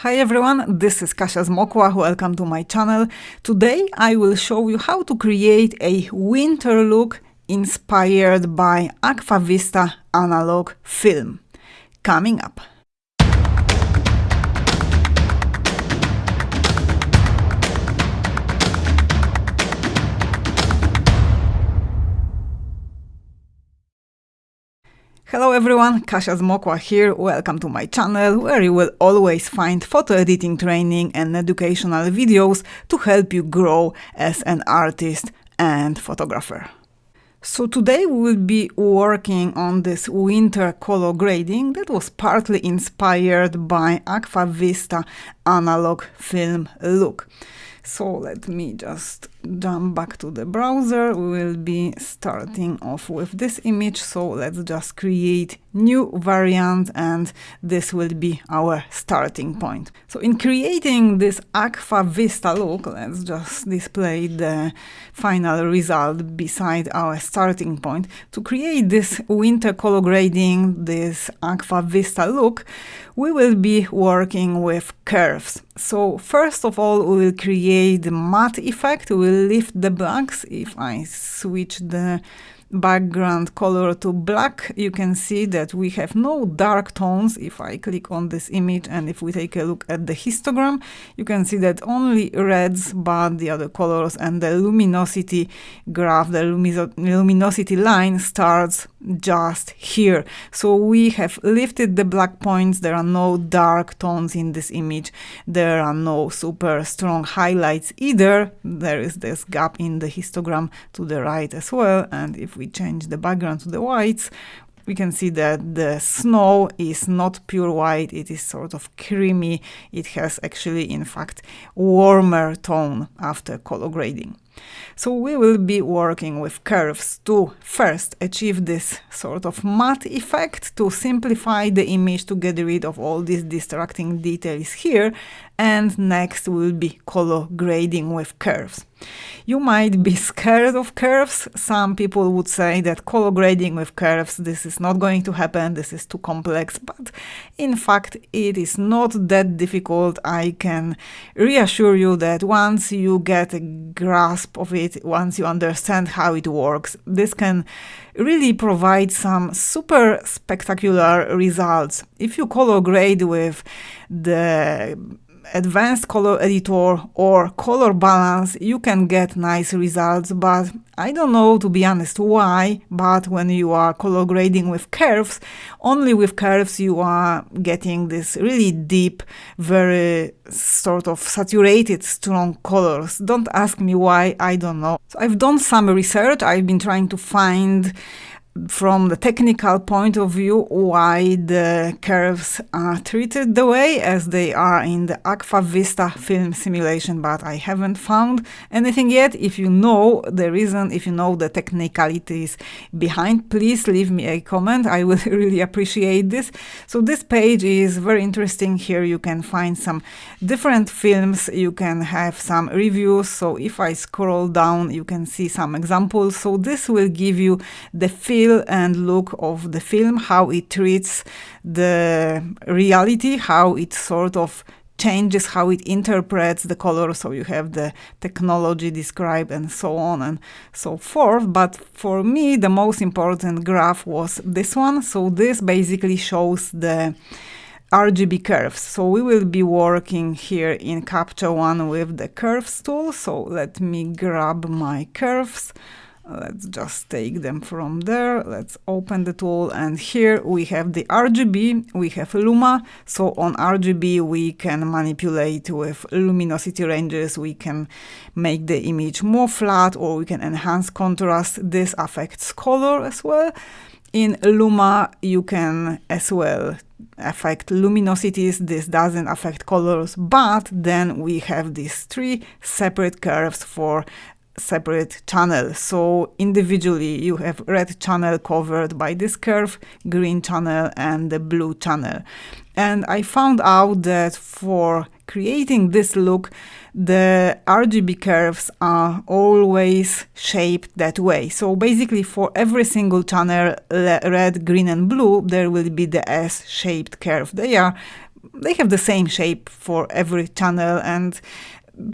Hi everyone, this is Kasia Zmokla, welcome to my channel. Today I will show you how to create a winter look inspired by Agfa Vista analog film. Coming up. Hello everyone, Kasia Zmokla here, welcome to my channel, where you will always find photo editing training and educational videos to help you grow as an artist and photographer. So today we will be working on this winter color grading that was partly inspired by Agfa Vista analog film look. So let me just jump back to the browser. We will be starting off with this image. So let's just create new variant and this will be our starting point. So in creating this Agfa Vista look, let's just display the final result beside our starting point. To create this winter color grading, this Agfa Vista look, we will be working with curves. So first of all, we will create the matte effect. We will lift the blacks. If I switch the background color to black, you can see that we have no dark tones. If I click on this image and if we take a look at the histogram, you can see that only reds, but the other colors and the luminosity graph, the luminosity line starts just here. So we have lifted the black points. There are no dark tones in this image. There are no super strong highlights either. There is this gap in the histogram to the right as well. And if we change the background to the whites, we can see that the snow is not pure white, it is sort of creamy. It has actually, in fact, warmer tone after color grading. So we will be working with curves to first achieve this sort of matte effect, to simplify the image, to get rid of all these distracting details here. And next we'll be color grading with curves. You might be scared of curves. Some people would say that color grading with curves, this is not going to happen, this is too complex, but in fact it is not that difficult. I can reassure you that once you get a grasp of it, once you understand how it works, this can really provide some super spectacular results. If you color grade with the advanced color editor or color balance, you can get nice results, but I don't know, to be honest, why, but when you are color grading with curves, only with curves you are getting this really deep, very sort of saturated, strong colors. Don't ask me why, I don't know. So I've done some research. I've been trying to find from the technical point of view why the curves are treated the way as they are in the Agfa Vista film simulation, but I haven't found anything yet. If you know the reason, if you know the technicalities behind, please leave me a comment. I will really appreciate this. So this page is very interesting. Here you can find some different films, you can have some reviews. So if I scroll down, you can see some examples. So this will give you the feel and look of the film, how it treats the reality, how it sort of changes, how it interprets the color. So you have the technology described and so on and so forth. But for me, the most important graph was this one. So this basically shows the RGB curves. So we will be working here in Capture One with the curves tool. So let me grab my curves. Let's just take them from there. Let's open the tool, and here we have the RGB, we have Luma. So on RGB we can manipulate with luminosity ranges, we can make the image more flat or we can enhance contrast. This affects color as well. In Luma you can as well affect luminosities. This doesn't affect colors, but then we have these three separate curves for separate channel. So individually you have red channel covered by this curve, green channel and the blue channel. And I found out that for creating this look, the RGB curves are always shaped that way. So basically for every single channel, red, green and blue, there will be the S-shaped curve. They are they have the same shape for every channel, and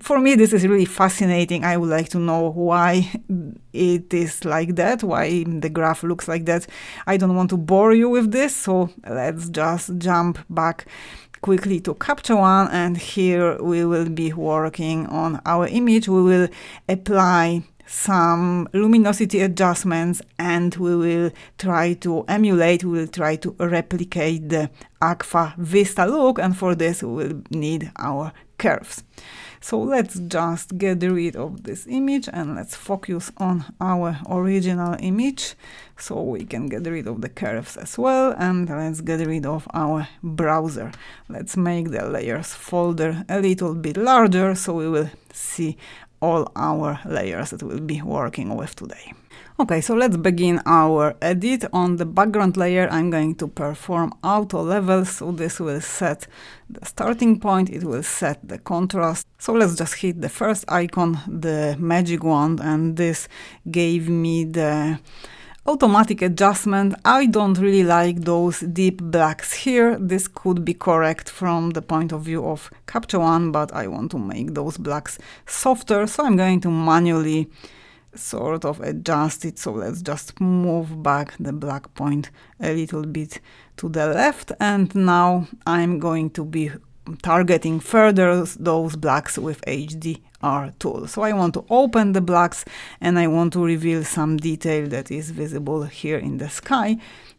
for me this is really fascinating. I would like to know why it is like that, why the graph looks like that. I don't want to bore you with this, so let's just jump back quickly to Capture One, and here we will be working on our image. We will apply some luminosity adjustments, and we will try to emulate, we will try to replicate the Agfa Vista look, and for this we will need our curves. So let's just get rid of this image and let's focus on our original image so we can get rid of the curves as well, and let's get rid of our browser. Let's make the layers folder a little bit larger so we will see all our layers that we'll be working with today. Okay, so let's begin our edit. On the background layer, I'm going to perform auto levels, so this will set the starting point, it will set the contrast. So let's just hit the first icon, the magic wand, and this gave me the automatic adjustment. I don't really like those deep blacks here. This could be correct from the point of view of Capture One, but I want to make those blacks softer, so I'm going to manually sort of adjust it. So let's just move back the black point a little bit to the left, and now I'm going to be targeting further those blacks with HDR tool. So I want to open the blacks and I want to reveal some detail that is visible here in the sky.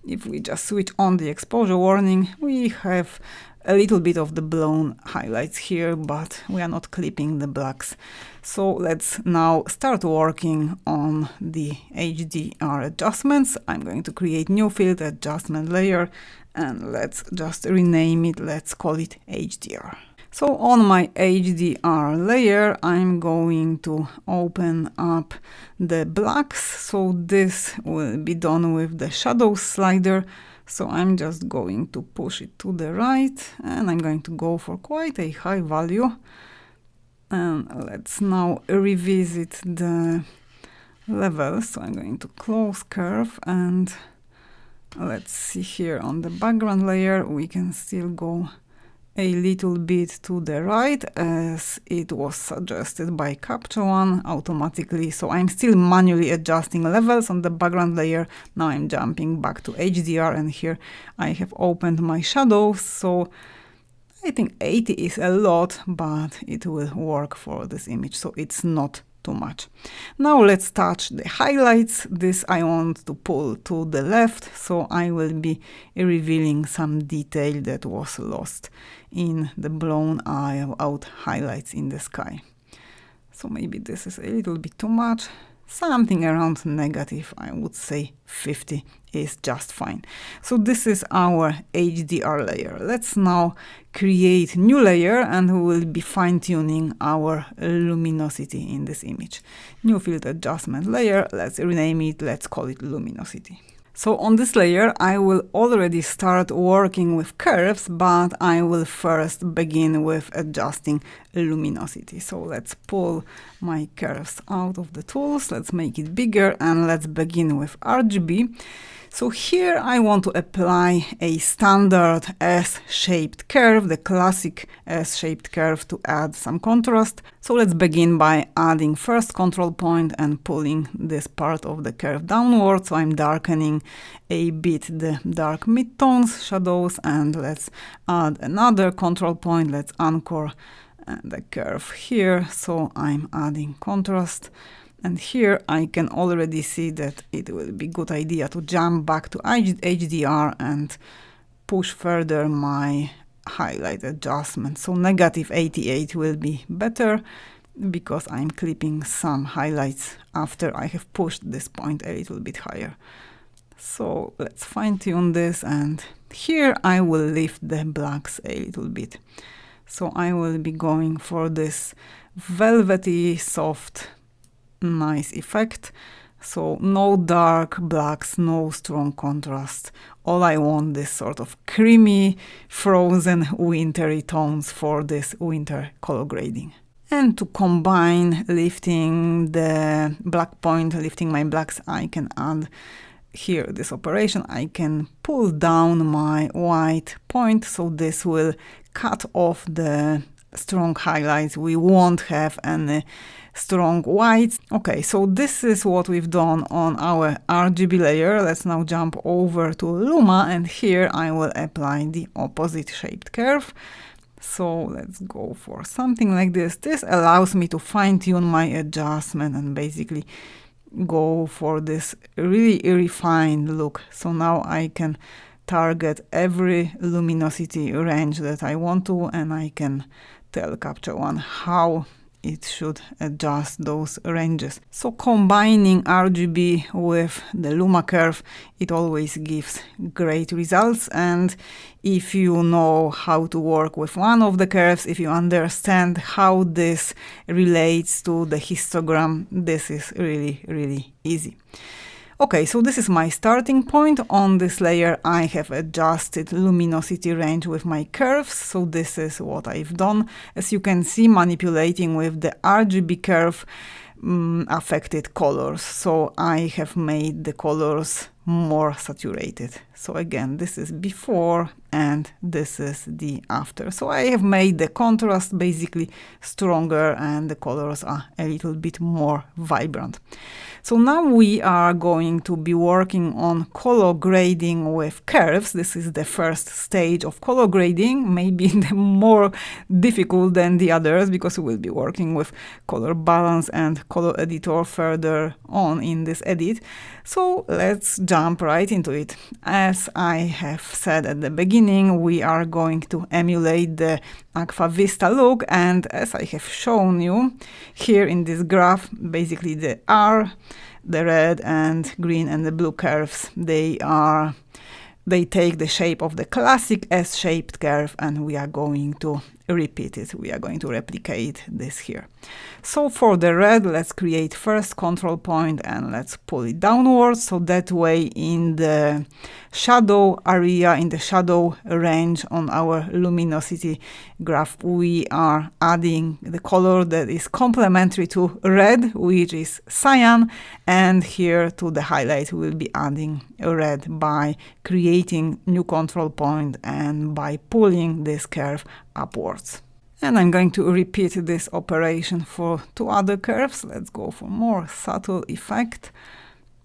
If we just switch on the exposure warning, we have a little bit of the blown highlights here, but we are not clipping the blacks. So let's now start working on the HDR adjustments. I'm going to create new field, adjustment layer, and let's just rename it. Let's call it HDR. So on my HDR layer, I'm going to open up the blacks. So this will be done with the shadow slider. So I'm just going to push it to the right, and I'm going to go for quite a high value. And let's now revisit the levels. So I'm going to close curve, and let's see here on the background layer, we can still go a little bit to the right as it was suggested by Capture One automatically. So I'm still manually adjusting levels on the background layer. Now I'm jumping back to HDR, and here I have opened my shadows. So I think 80 is a lot, but it will work for this image, so it's not too much. Now let's touch the highlights. This I want to pull to the left, so I will be revealing some detail that was lost in the blown out highlights in the sky. So maybe this is a little bit too much. Something around negative, I would say 50 is just fine. So this is our HDR layer. Let's now create new layer, and we will be fine-tuning our luminosity in this image. New field adjustment layer, let's rename it, let's call it luminosity. So on this layer, I will already start working with curves, but I will first begin with adjusting luminosity. So let's pull my curves out of the tools, let's make it bigger, and let's begin with RGB. So here I want to apply a standard S-shaped curve, the classic S-shaped curve, to add some contrast. So let's begin by adding first control point and pulling this part of the curve downward. So I'm darkening a bit the dark midtones, shadows, and let's add another control point. Let's anchor the curve here. So I'm adding contrast. And here I can already see that it will be a good idea to jump back to HDR and push further my highlight adjustment. So negative 88 will be better because I'm clipping some highlights after I have pushed this point a little bit higher. So let's fine tune this, and here I will lift the blacks a little bit. So I will be going for this velvety, soft, nice effect. So no dark blacks, no strong contrast. All I want is sort of creamy, frozen, wintry tones for this winter color grading. And to combine lifting the black point, lifting my blacks, I can add here, this operation, I can pull down my white point, so this will cut off the strong highlights. We won't have any strong whites. Okay, so this is what we've done on our RGB layer. Let's now jump over to Luma, and here I will apply the opposite shaped curve. So let's go for something like this. This allows me to fine-tune my adjustment and basically go for this really refined look. So now I can target every luminosity range that I want to, and I can tell Capture One how it should adjust those ranges. So combining RGB with the Luma curve, it always gives great results. And if you know how to work with one of the curves, if you understand how this relates to the histogram, this is really, really easy. Okay, so this is my starting point. On this layer, I have adjusted luminosity range with my curves. So this is what I've done. As you can see, manipulating with the RGB curve affected colors. So I have made the colors more saturated. So again, this is before and this is the after. So I have made the contrast basically stronger and the colors are a little bit more vibrant. So now we are going to be working on color grading with curves. This is the first stage of color grading, maybe the more difficult than the others, because we will be working with color balance and color editor further on in this edit. So let's jump right into it. As I have said at the beginning, we are going to emulate the Agfa Vista look, and as I have shown you here in this graph, basically the red and green and the blue curves, they take the shape of the classic S-shaped curve, and we are going to repeat it. We are going to replicate this here. So for the red, let's create first control point and let's pull it downwards. So that way in the shadow area, in the shadow range on our luminosity graph, we are adding the color that is complementary to red, which is cyan. And here to the highlight, we will be adding red by creating new control point and by pulling this curve upwards. And I'm going to repeat this operation for two other curves. Let's go for more subtle effect.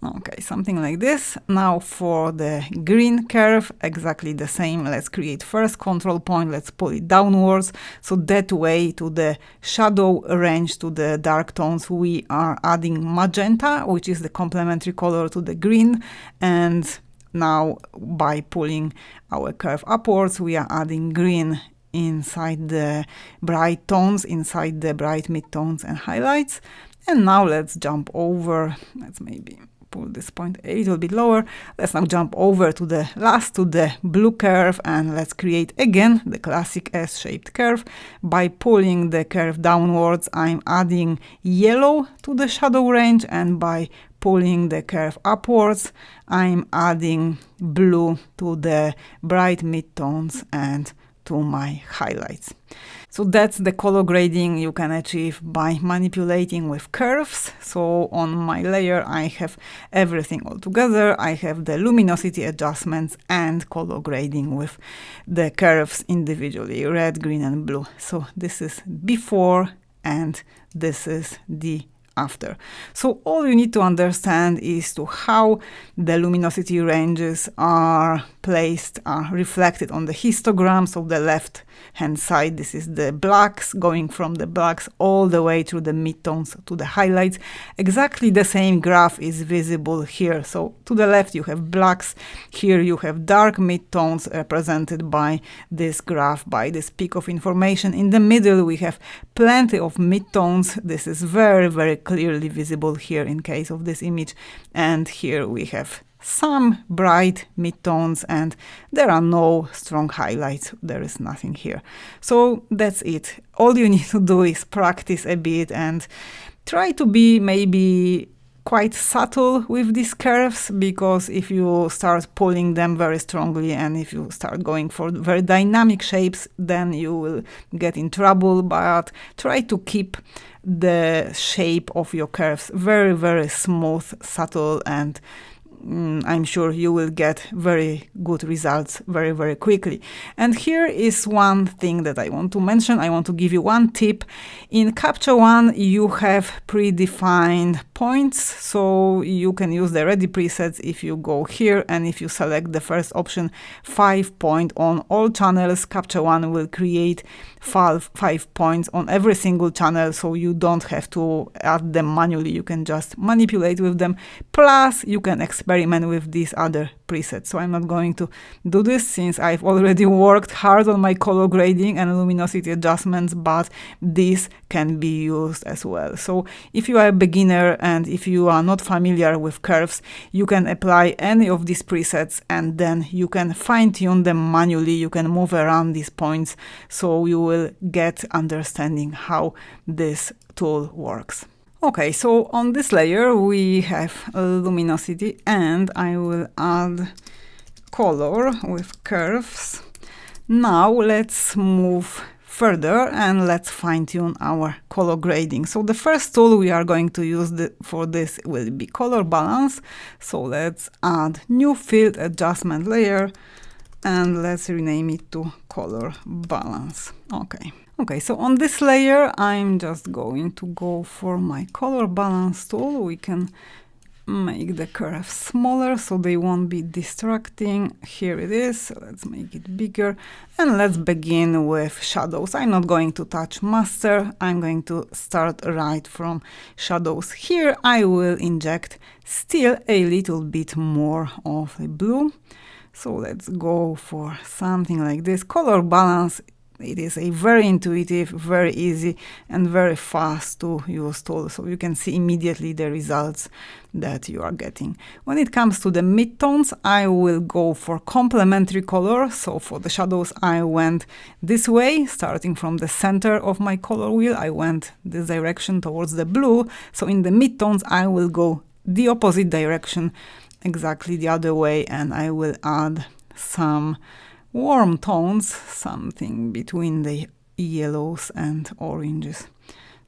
Okay, something like this. Now for the green curve, exactly the same. Let's create first control point. Let's pull it downwards. So that way to the shadow range, to the dark tones, we are adding magenta, which is the complementary color to the green. And now by pulling our curve upwards, we are adding green inside the bright tones, inside the bright midtones and highlights. And now let's jump over. Let's maybe pull this point a little bit lower. Let's now jump over to the blue curve, and let's create again the classic S-shaped curve. By pulling the curve downwards, I'm adding yellow to the shadow range, and by pulling the curve upwards, I'm adding blue to the bright midtones and to my highlights. So that's the color grading you can achieve by manipulating with curves. So on my layer, I have everything all together. I have the luminosity adjustments and color grading with the curves individually, red, green, and blue. So this is before and this is the after. So all you need to understand is to how the luminosity ranges are placed, are reflected on the histogram. So the left hand side, this is the blacks, going from the blacks all the way through the midtones to the highlights. Exactly the same graph is visible here. So to the left you have blacks, here you have dark midtones represented by this graph, by this peak of information. In the middle we have plenty of midtones. This is very, very clearly visible here in case of this image. And here we have some bright midtones, and there are no strong highlights. There is nothing here. So that's it. All you need to do is practice a bit and try to be maybe quite subtle with these curves, because if you start pulling them very strongly and if you start going for very dynamic shapes, then you will get in trouble. But try to keep the shape of your curves very, very smooth, subtle, and I'm sure you will get very good results very, very quickly. And here is one thing that I want to mention. I want to give you one tip. In Capture One, you have predefined points, so you can use the ready presets if you go here, and if you select the first option, 5 point on all channels, Capture One will create 5 points on every single channel, so you don't have to add them manually. You can just manipulate with them. Plus, you can experiment with these other presets. So I'm not going to do this since I've already worked hard on my color grading and luminosity adjustments, but this can be used as well. So if you are a beginner and if you are not familiar with curves, you can apply any of these presets and then you can fine-tune them manually. You can move around these points, so you will get understanding how this tool works. Okay, so on this layer we have luminosity, and I will add color with curves. Now let's move further and let's fine-tune our color grading. So the first tool we are going to use for this will be color balance. So let's add new field adjustment layer and let's rename it to color balance. Okay, so on this layer, I'm just going to go for my color balance tool. We can make the curves smaller so they won't be distracting. Here it is. Let's make it bigger. And let's begin with shadows. I'm not going to touch master. I'm going to start right from shadows. Here I will inject still a little bit more of the blue. So let's go for something like this. Color balance, it is a very intuitive, very easy, and very fast to use tool. So you can see immediately the results that you are getting. When it comes to the midtones, I will go for complementary color. So for the shadows, I went this way, starting from the center of my color wheel. I went this direction towards the blue. So in the midtones, I will go the opposite direction, exactly the other way, and I will add some warm tones, something between the yellows and oranges.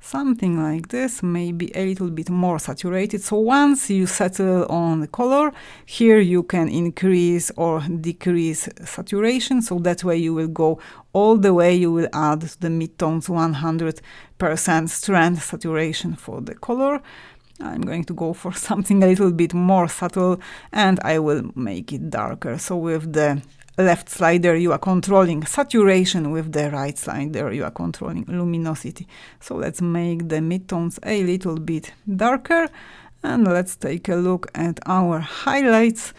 Something like this, maybe a little bit more saturated. So once you settle on the color, here you can increase or decrease saturation. So that way you will go all the way, you will add the midtones 100% strength saturation for the color. I'm going to go for something a little bit more subtle and I will make it darker. So with the left slider you are controlling saturation, with the right slider you are controlling luminosity. So let's make the midtones a little bit darker and let's take a look at our highlights.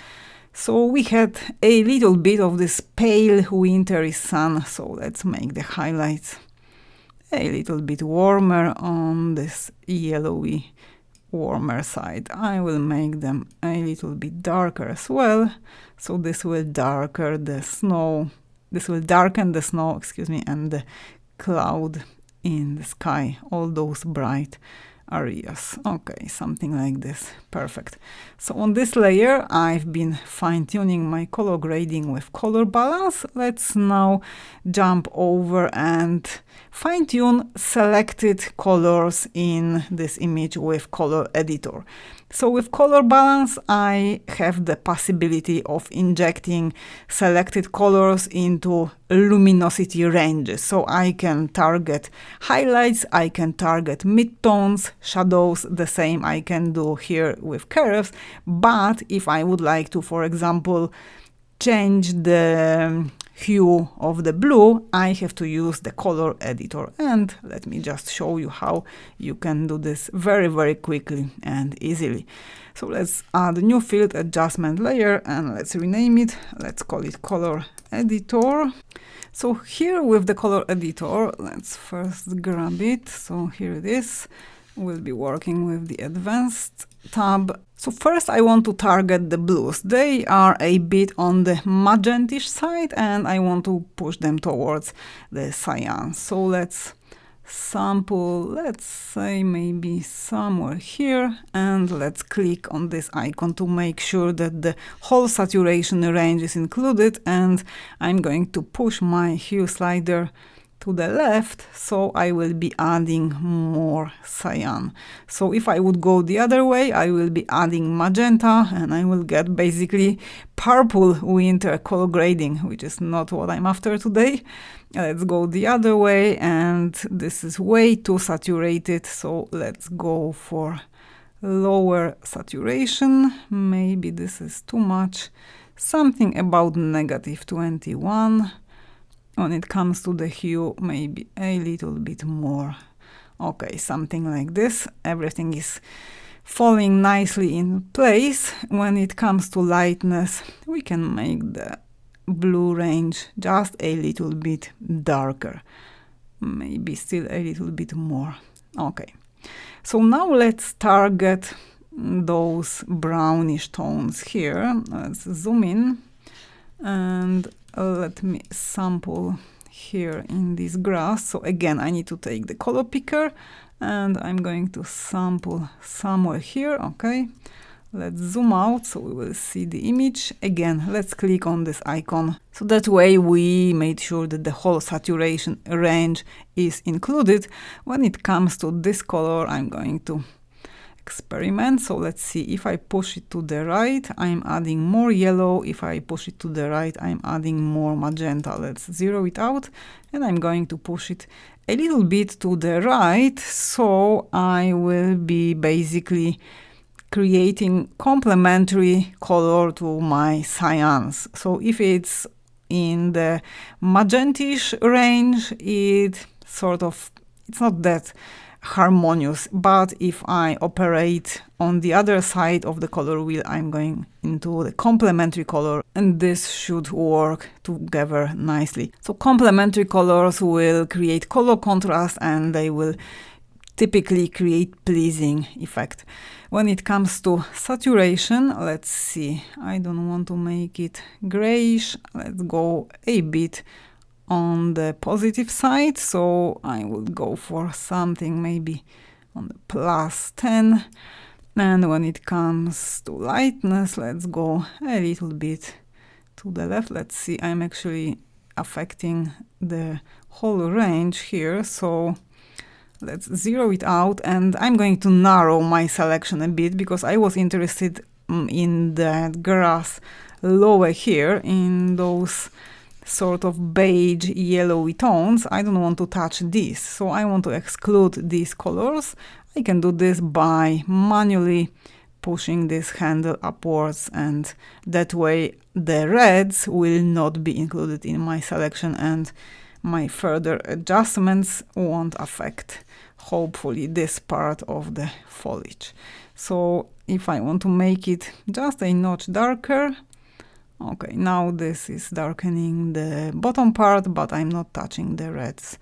So we had a little bit of this pale wintry sun, so let's make the highlights a little bit warmer on this yellowy warmer side. I will make them a little bit darker as well. So this will darken the snow, excuse me, and the cloud in the sky, all those bright areas. Okay, something like this. Perfect. So on this layer, I've been fine-tuning my color grading with color balance. Let's now jump over and fine-tune selected colors in this image with color editor. So with color balance, I have the possibility of injecting selected colors into luminosity ranges. So I can target highlights, I can target midtones, shadows, the same I can do here with curves. But if I would like to, for example, change the hue of the blue, I have to use the color editor. And let me just show you how you can do this very, very quickly and easily. So let's add a new field adjustment layer and let's rename it. Let's call it color editor. So here with the color editor, let's first grab it. So here it is. We'll be working with the advanced tab. So first I want to target the blues. They are a bit on the magentish side and I want to push them towards the cyan. So let's sample, let's say maybe somewhere here, and let's click on this icon to make sure that the whole saturation range is included, and I'm going to push my hue slider to the left, so I will be adding more cyan. So if I would go the other way, I will be adding magenta, and I will get basically purple winter color grading, which is not what I'm after today. Let's go the other way, and this is way too saturated, so let's go for lower saturation. Maybe this is too much. Something about -21. When it comes to the hue, maybe a little bit more. Okay, something like this. Everything is falling nicely in place. When it comes to lightness, we can make the blue range just a little bit darker. Maybe still a little bit more. Okay. So now let's target those brownish tones here. Let's zoom in and let me sample here in this grass. So again, I need to take the color picker and I'm going to sample somewhere here. Okay, let's zoom out so we will see the image. Again, let's click on this icon. So that way we made sure that the whole saturation range is included. When it comes to this color, I'm going to experiment. So let's see, if I push it to the right, I'm adding more yellow. If I push it to the right, I'm adding more magenta. Let's zero it out, and I'm going to push it a little bit to the right, so I will be basically creating complementary color to my cyans. So if it's in the magentish range, it's not that harmonious, but if I operate on the other side of the color wheel, I'm going into the complementary color, and this should work together nicely. So complementary colors will create color contrast, and they will typically create pleasing effect. When it comes to saturation, let's see, I don't want to make it grayish. Let's go a bit on the positive side, so I would go for something maybe on the +10. And when it comes to lightness, let's go a little bit to the left. Let's see, I'm actually affecting the whole range here, so let's zero it out, and I'm going to narrow my selection a bit because I was interested in the grass lower here, in those sort of beige yellowy tones. I don't want to touch this, so I want to exclude these colors. I can do this by manually pushing this handle upwards, and that way the reds will not be included in my selection, and my further adjustments won't affect, hopefully, this part of the foliage. So if I want to make it just a notch darker, okay, now this is darkening the bottom part, but I'm not touching the reds.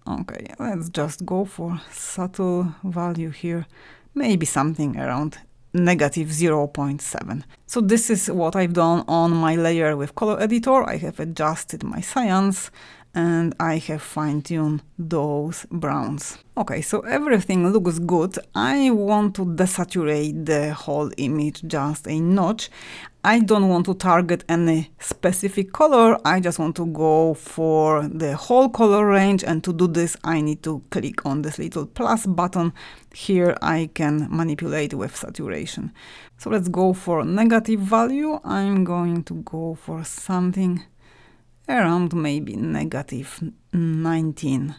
Okay, let's just go for subtle value here, maybe something around -0.7. So this is what I've done on my layer with color editor. I have adjusted my cyans and I have fine-tuned those browns. Okay, so everything looks good. I want to desaturate the whole image just a notch. I don't want to target any specific color. I just want to go for the whole color range, and to do this I need to click on this little plus button. Here I can manipulate with saturation. So let's go for negative value. I'm going to go for something around maybe -19.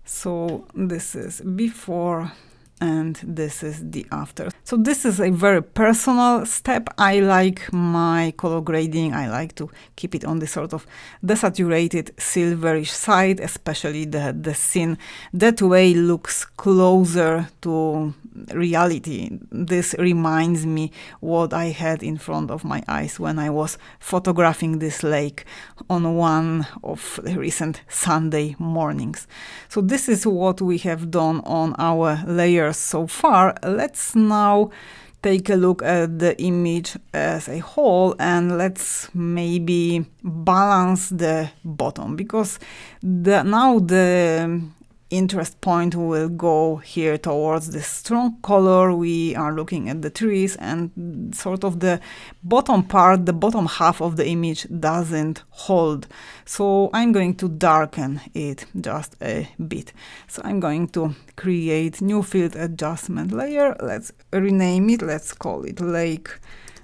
So this is before and this is the after. So this is a very personal step. I like my color grading. I like to keep it on the sort of desaturated silverish side, especially the scene. That way looks closer to reality. This reminds me what I had in front of my eyes when I was photographing this lake on one of the recent Sunday mornings. So this is what we have done on our layers so far. Let's now take a look at the image as a whole, and let's maybe balance the bottom, because now the interest point will go here towards this strong color. We are looking at the trees, and sort of the bottom part, the bottom half of the image doesn't hold. So I'm going to darken it just a bit. So I'm going to create new field adjustment layer. Let's rename it. Let's call it Lake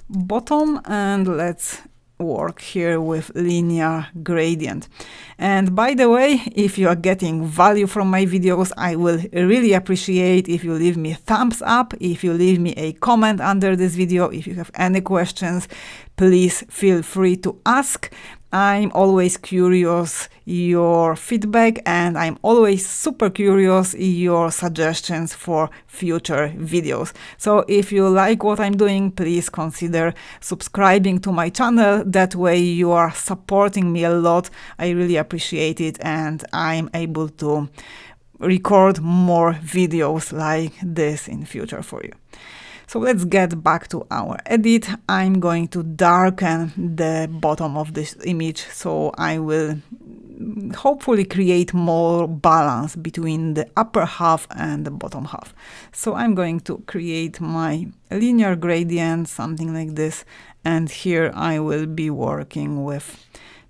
Bottom, and let's work here with linear gradient. And by the way, if you are getting value from my videos, I will really appreciate if you leave me a thumbs up, if you leave me a comment under this video. If you have any questions, please feel free to ask. I'm always curious your feedback, and I'm always super curious your suggestions for future videos. So if you like what I'm doing, please consider subscribing to my channel. That way you are supporting me a lot. I really appreciate it, and I'm able to record more videos like this in future for you. So let's get back to our edit. I'm going to darken the bottom of this image, so I will hopefully create more balance between the upper half and the bottom half. So I'm going to create my linear gradient, something like this, and here I will be working with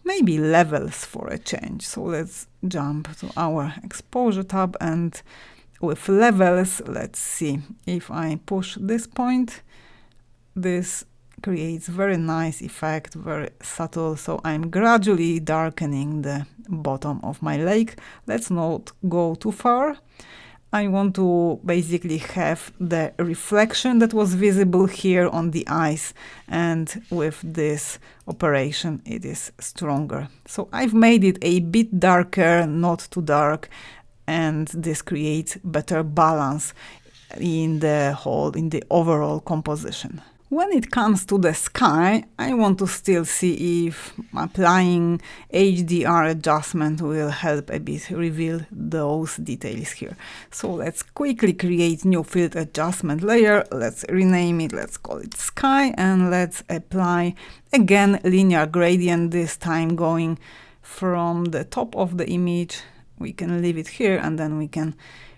maybe levels for a change. So let's jump to our exposure tab, and with levels, let's see, if I push this point, this creates very nice effect, very subtle. So I'm gradually darkening the bottom of my lake. Let's not go too far. I want to basically have the reflection that was visible here on the ice, and with this operation it is stronger. So I've made it a bit darker, not too dark, and this creates better balance in the whole, in the overall composition. When it comes to the sky, I want to still see if applying HDR adjustment will help a bit reveal those details here. So let's quickly create new field adjustment layer. Let's rename it, let's call it Sky, and let's apply again linear gradient, this time going from the top of the image. We can leave it here, and then we can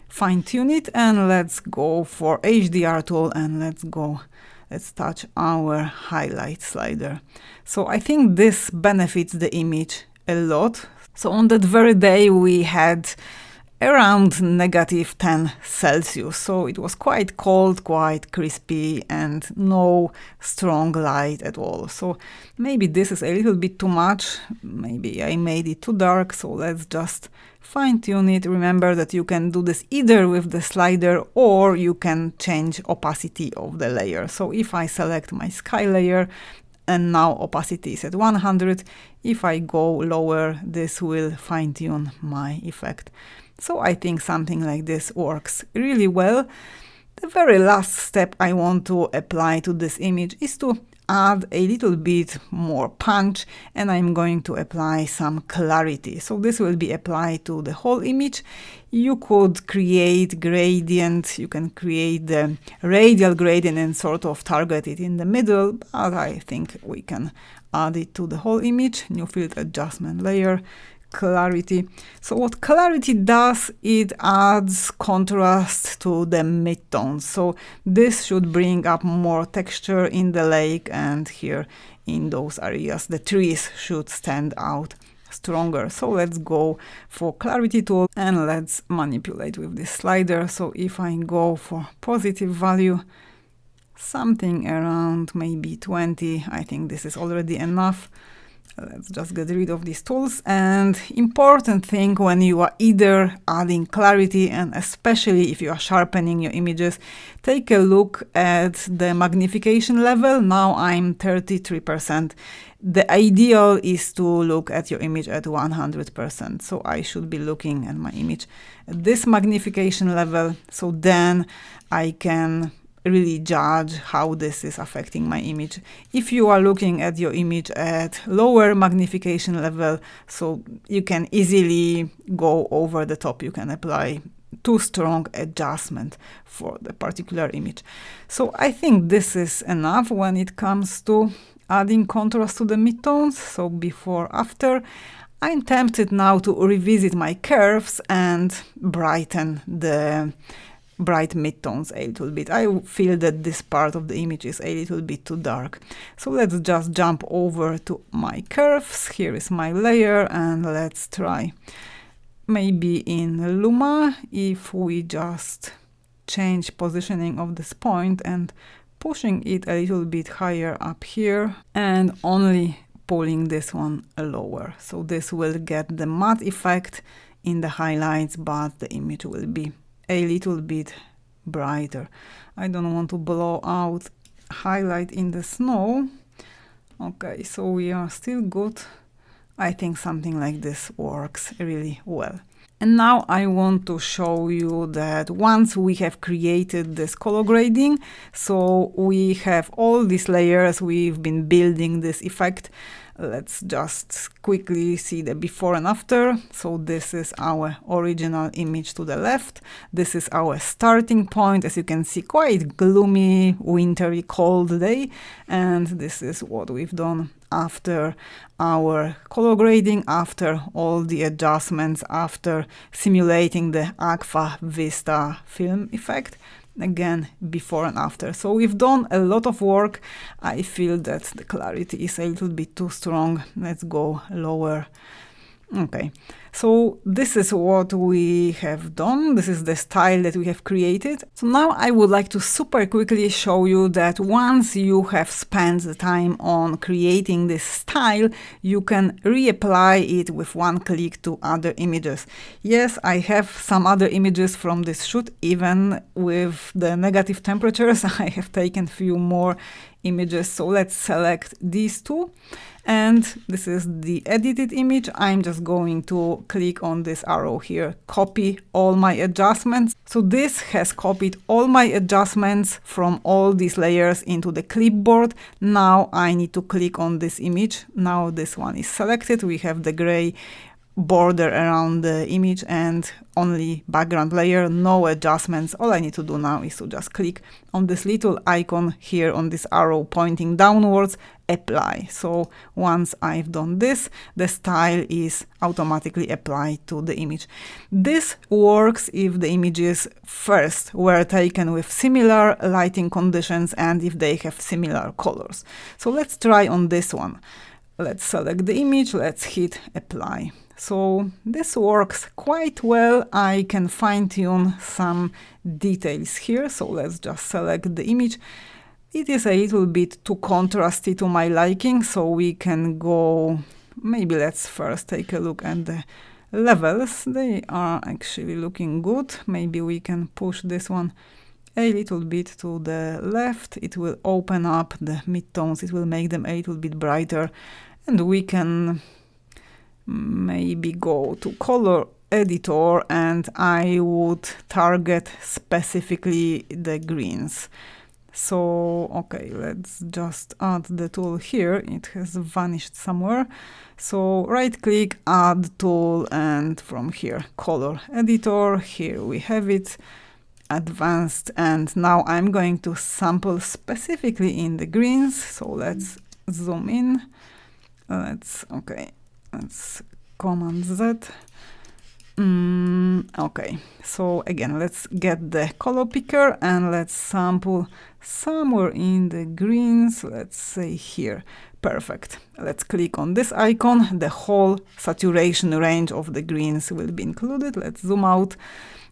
fine tune it, and let's go for HDR tool, and let's touch our highlight slider. So I think this benefits the image a lot. So on that very day we had around -10°C, so it was quite cold, quite crispy, and no strong light at all. So maybe this is a little bit too much, maybe I made it too dark, so let's just fine-tune it. Remember that you can do this either with the slider, or you can change opacity of the layer. So if I select my sky layer, and now opacity is at 100, if I go lower, this will fine-tune my effect. So I think something like this works really well. The very last step I want to apply to this image is to add a little bit more punch, and I'm going to apply some clarity. So this will be applied to the whole image. You could create gradient, you can create the radial gradient and sort of target it in the middle, but I think we can add it to the whole image. New field adjustment layer, clarity. So what clarity does, it adds contrast to the midtones. So this should bring up more texture in the lake, and here in those areas the trees should stand out stronger. So let's go for clarity tool, and let's manipulate with this slider. So if I go for positive value, something around maybe 20, I think this is already enough. Let's just get rid of these tools. And important thing when you are either adding clarity, and especially if you are sharpening your images, take a look at the magnification level. Now I'm 33%. The ideal is to look at your image at 100%. So I should be looking at my image at this magnification level. So then I can really judge how this is affecting my image. If you are looking at your image at lower magnification level, so you can easily go over the top. You can apply too strong adjustment for the particular image. So I think this is enough when it comes to adding contrast to the midtones. So before, after, I'm tempted now to revisit my curves and brighten the bright midtones a little bit. I feel that this part of the image is a little bit too dark. So let's just jump over to my curves. Here is my layer, and let's try maybe in Luma, if we just change positioning of this point and pushing it a little bit higher up here and only pulling this one lower. So this will get the matte effect in the highlights, but the image will be a little bit brighter. I don't want to blow out highlight in the snow. Okay, so we are still good. I think something like this works really well. And now I want to show you that once we have created this color grading, so we have all these layers, we've been building this effect. Let's just quickly see the before and after. So this is our original image to the left. This is our starting point. As you can see, quite gloomy, wintry, cold day. And this is what we've done after our color grading, after all the adjustments, after simulating the Agfa Vista film effect. Again, before and after. So we've done a lot of work. I feel that the clarity is a little bit too strong. Let's go lower. Okay, so this is what we have done. This is the style that we have created. So now I would like to super quickly show you that once you have spent the time on creating this style, you can reapply it with one click to other images. Yes, I have some other images from this shoot, even with the negative temperatures. I have taken a few more images. So let's select these two. And this is the edited image. I'm just going to click on this arrow here, copy all my adjustments. So this has copied all my adjustments from all these layers into the clipboard. Now I need to click on this image. Now this one is selected. We have the gray border around the image and only background layer, no adjustments. All I need to do now is to just click on this little icon here on this arrow pointing downwards, apply. So once I've done this, the style is automatically applied to the image. This works if the images first were taken with similar lighting conditions and if they have similar colors. So let's try on this one. Let's select the image, let's hit apply. So this works quite well. I can fine-tune some details here. So let's just select the image. It is a little bit too contrasty to my liking, so we can go, maybe let's first take a look at the levels. They are actually looking good. Maybe we can push this one a little bit to the left. It will open up the midtones. It will make them a little bit brighter. And we can maybe go to color editor and I would target specifically the greens. So, okay, let's just add the tool here. It has vanished somewhere. So right click, add tool, and from here, color editor. Here we have it, advanced. And now I'm going to sample specifically in the greens. So let's zoom in. Let's Command Z. Okay, so again, let's get the color picker and let's sample somewhere in the greens. Let's say here. Perfect. Let's click on this icon. The whole saturation range of the greens will be included. Let's zoom out.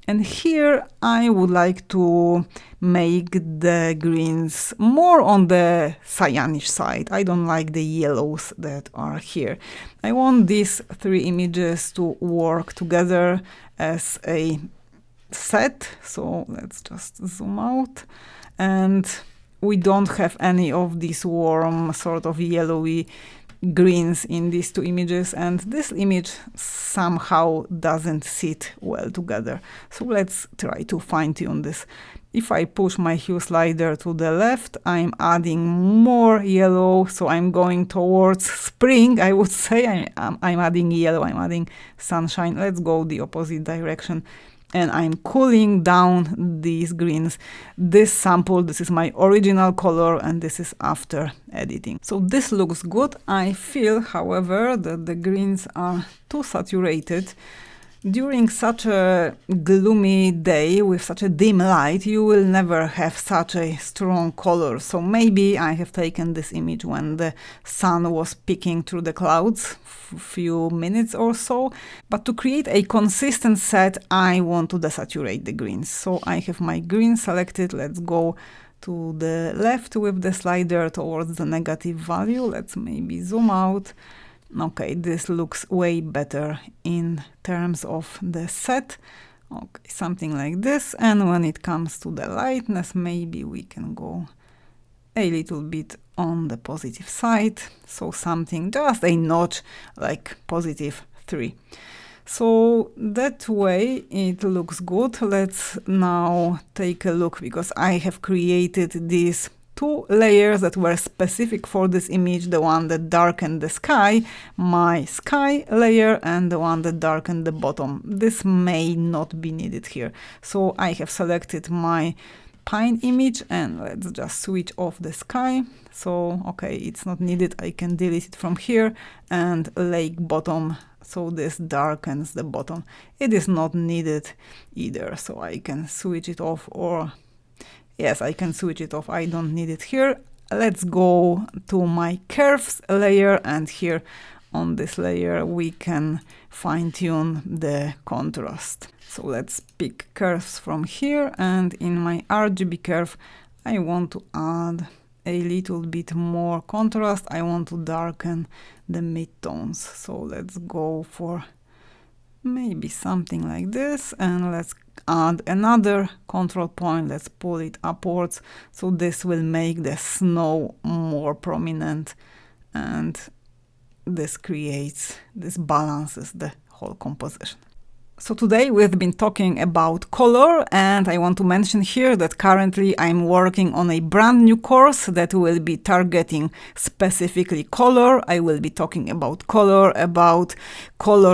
And here I would like to make the greens more on the cyanish side. I don't like the yellows that are here. I want these three images to work together as a set. So let's just zoom out. And we don't have any of these warm sort of yellowy greens in these two images, and this image somehow doesn't sit well together. So let's try to fine-tune this. If I push my hue slider to the left, I'm adding more yellow, so I'm going towards spring, I would say. I'm adding yellow, I'm adding sunshine. Let's go the opposite direction. and I'm cooling down these greens. This sample, this is my original color, and this is after editing. So this looks good. I feel, however, that the greens are too saturated. During such a gloomy day with such a dim light, you will never have such a strong color. So maybe I have taken this image when the sun was peeking through the clouds, few minutes or so. But to create a consistent set, I want to desaturate the greens. So I have my green selected. Let's go to the left with the slider towards the negative value. Let's maybe zoom out. Okay, this looks way better in terms of the set. Okay, something like this. And when it comes to the lightness, maybe we can go a little bit on the positive side. So something, just a notch, like +3. So that way it looks good. Let's now take a look, because I have created these 2 layers that were specific for this image, the one that darkened the sky, my sky layer, and the one that darkened the bottom. This may not be needed here. So I have selected my pine image, and let's just switch off the sky. So, okay, it's not needed. I can delete it from here, and lake bottom. So this darkens the bottom. It is not needed either. So I can switch it off, or yes, I can switch it off. I don't need it here. Let's go to my curves layer, and here on this layer we can fine-tune the contrast. So let's pick curves from here, and in my RGB curve I want to add a little bit more contrast. I want to darken the midtones. So let's go for maybe something like this, and let's add another control point. Let's pull it upwards, so this will make the snow more prominent, and this balances the whole composition. So today we've been talking about color, and I want to mention here that currently I'm working on a brand new course that will be targeting specifically color. I will be talking about color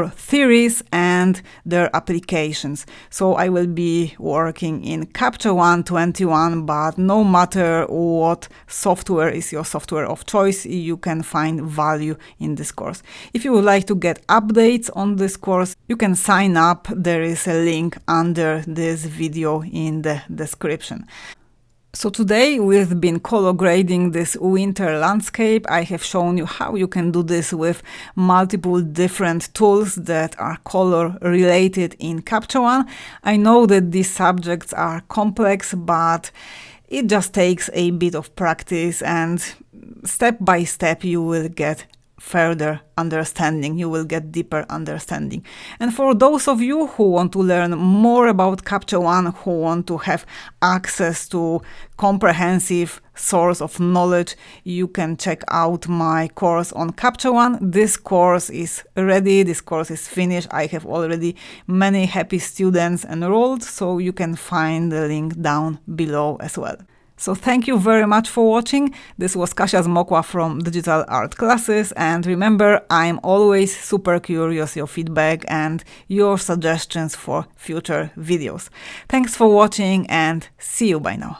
theories and their applications. So I will be working in Capture One 21, but no matter what software is your software of choice, you can find value in this course. If you would like to get updates on this course, you can sign up. There is a link under this video in the description. So today we've been color grading this winter landscape. I have shown you how you can do this with multiple different tools that are color related in Capture One. I know that these subjects are complex, but it just takes a bit of practice, and step by step you will get further understanding, you will get deeper understanding. And for those of you who want to learn more about Capture One, who want to have access to comprehensive source of knowledge, you can check out my course on Capture One. This course is ready, this course is finished. I have already many happy students enrolled, so you can find the link down below as well. So thank you very much for watching. This was Kasia Zmokla from Digital Art Classes, and remember, I'm always super curious your feedback and your suggestions for future videos. Thanks for watching, and see you by now.